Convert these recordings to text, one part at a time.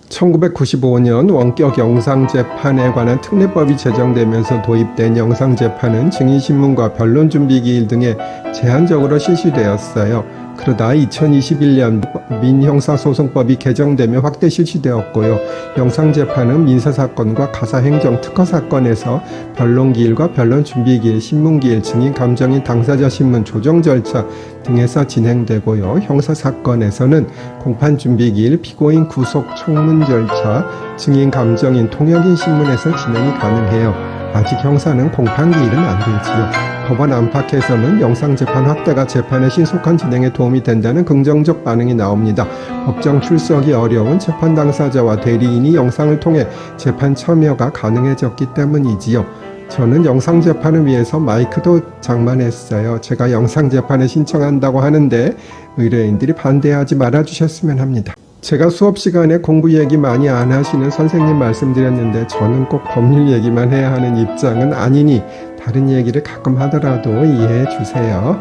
1995년 원격 영상재판에 관한 특례법이 제정되면서 도입된 영상재판은 증인신문과 변론준비기일 등에 제한적으로 실시되었어요. 그러다 2021년 민형사소송법이 개정되며 확대 실시되었고요. 영상재판은 민사사건과 가사행정 특허사건에서 변론기일과 변론준비기일, 신문기일, 증인감정인 당사자 신문 조정 절차 등에서 진행되고요. 형사사건에서는 공판준비기일, 피고인 구속 청문 절차, 증인감정인 통역인 신문에서 진행이 가능해요. 아직 형사는 공판기일은 안 되지요. 법원 안팎에서는 영상재판 확대가 재판의 신속한 진행에 도움이 된다는 긍정적 반응이 나옵니다. 법정 출석이 어려운 재판 당사자와 대리인이 영상을 통해 재판 참여가 가능해졌기 때문이지요. 저는 영상재판을 위해서 마이크도 장만했어요. 제가 영상재판을 신청한다고 하는데 의뢰인들이 반대하지 말아주셨으면 합니다. 제가 수업 시간에 공부 얘기 많이 안 하시는 선생님 말씀드렸는데 저는 꼭 법률 얘기만 해야 하는 입장은 아니니 다른 얘기를 가끔 하더라도 이해해 주세요.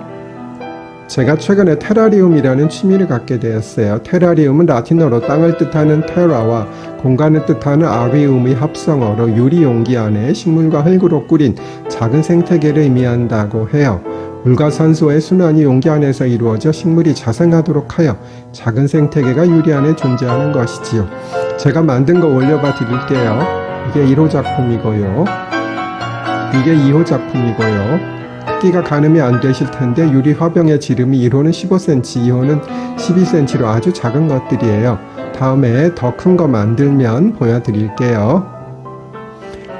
제가 최근에 테라리움이라는 취미를 갖게 되었어요. 테라리움은 라틴어로 땅을 뜻하는 테라와 공간을 뜻하는 아리움의 합성어로 유리 용기 안에 식물과 흙으로 꾸린 작은 생태계를 의미한다고 해요. 물과 산소의 순환이 용기 안에서 이루어져 식물이 자생하도록 하여 작은 생태계가 유리 안에 존재하는 것이지요. 제가 만든 거 올려봐 드릴게요. 이게 1호 작품이고요. 이게 2호 작품이고요. 크기가 가늠이 안 되실 텐데 유리 화병의 지름이 1호는 15cm, 2호는 12cm로 아주 작은 것들이에요. 다음에 더 큰 거 만들면 보여드릴게요.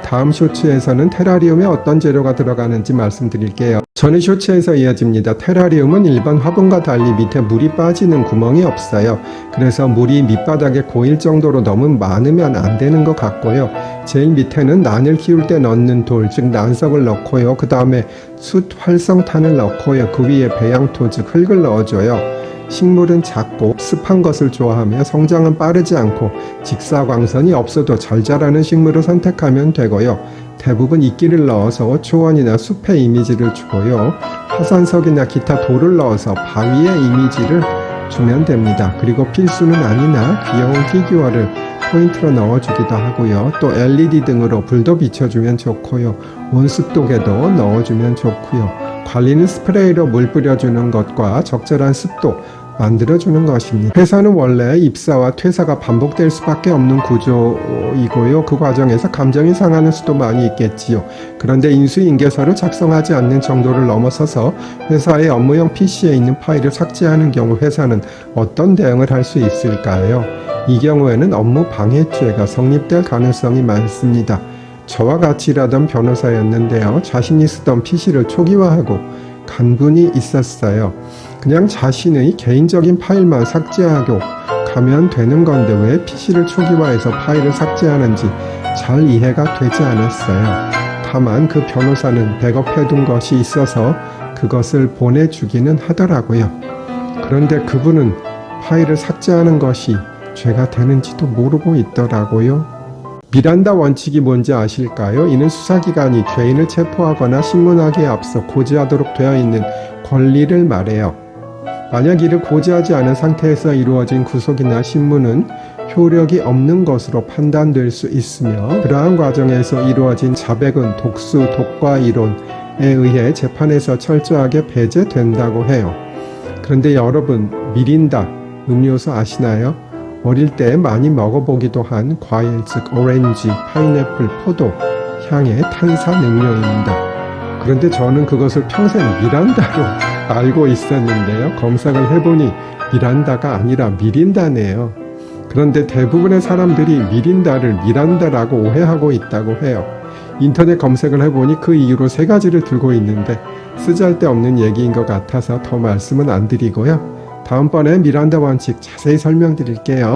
다음 쇼츠에서는 테라리움에 어떤 재료가 들어가는지 말씀드릴게요. 전의 쇼츠에서 이어집니다. 테라리움은 일반 화분과 달리 밑에 물이 빠지는 구멍이 없어요. 그래서 물이 밑바닥에 고일 정도로 너무 많으면 안 되는 것 같고요. 제일 밑에는 난을 키울 때 넣는 돌, 즉 난석을 넣고요. 그 다음에 숯 활성탄을 넣고요. 그 위에 배양토, 즉 흙을 넣어줘요. 식물은 작고 습한 것을 좋아하며 성장은 빠르지 않고 직사광선이 없어도 잘 자라는 식물을 선택하면 되고요. 대부분 이끼를 넣어서 초원이나 숲의 이미지를 주고요. 화산석이나 기타 돌을 넣어서 바위의 이미지를 주면 됩니다. 그리고 필수는 아니나 귀여운 피규어를 포인트로 넣어주기도 하고요. 또 LED 등으로 불도 비춰주면 좋고요. 온습도계도 넣어주면 좋고요. 관리는 스프레이로 물 뿌려주는 것과 적절한 습도 만들어주는 것입니다. 회사는 원래 입사와 퇴사가 반복될 수밖에 없는 구조이고요. 그 과정에서 감정이 상하는 수도 많이 있겠지요. 그런데 인수인계서를 작성하지 않는 정도를 넘어서서 회사의 업무용 PC에 있는 파일을 삭제하는 경우 회사는 어떤 대응을 할 수 있을까요? 이 경우에는 업무 방해죄가 성립될 가능성이 많습니다. 저와 같이 일하던 변호사였는데요. 자신이 쓰던 PC를 초기화하고 간 분이 있었어요. 그냥 자신의 개인적인 파일만 삭제하고 가면 되는 건데 왜 PC를 초기화해서 파일을 삭제하는지 잘 이해가 되지 않았어요. 다만 그 변호사는 백업해둔 것이 있어서 그것을 보내주기는 하더라고요. 그런데 그분은 파일을 삭제하는 것이 죄가 되는지도 모르고 있더라고요. 미란다 원칙이 뭔지 아실까요? 이는 수사기관이 죄인을 체포하거나 신문하기에 앞서 고지하도록 되어 있는 권리를 말해요. 만약 이를 고지하지 않은 상태에서 이루어진 구속이나 신문은 효력이 없는 것으로 판단될 수 있으며 그러한 과정에서 이루어진 자백은 독수, 독과 이론에 의해 재판에서 철저하게 배제된다고 해요. 그런데 여러분, 미린다 음료수 아시나요? 어릴 때 많이 먹어보기도 한 과일, 즉 오렌지, 파인애플, 포도 향의 탄산음료입니다. 그런데 저는 그것을 평생 미란다로 알고 있었는데요. 검색을 해보니 미란다가 아니라 미린다네요. 그런데 대부분의 사람들이 미린다를 미란다라고 오해하고 있다고 해요. 인터넷 검색을 해보니 그 이유로 3가지를 들고 있는데 쓰잘데없는 얘기인 것 같아서 더 말씀은 안 드리고요. 다음번에 미란다 원칙 자세히 설명드릴게요.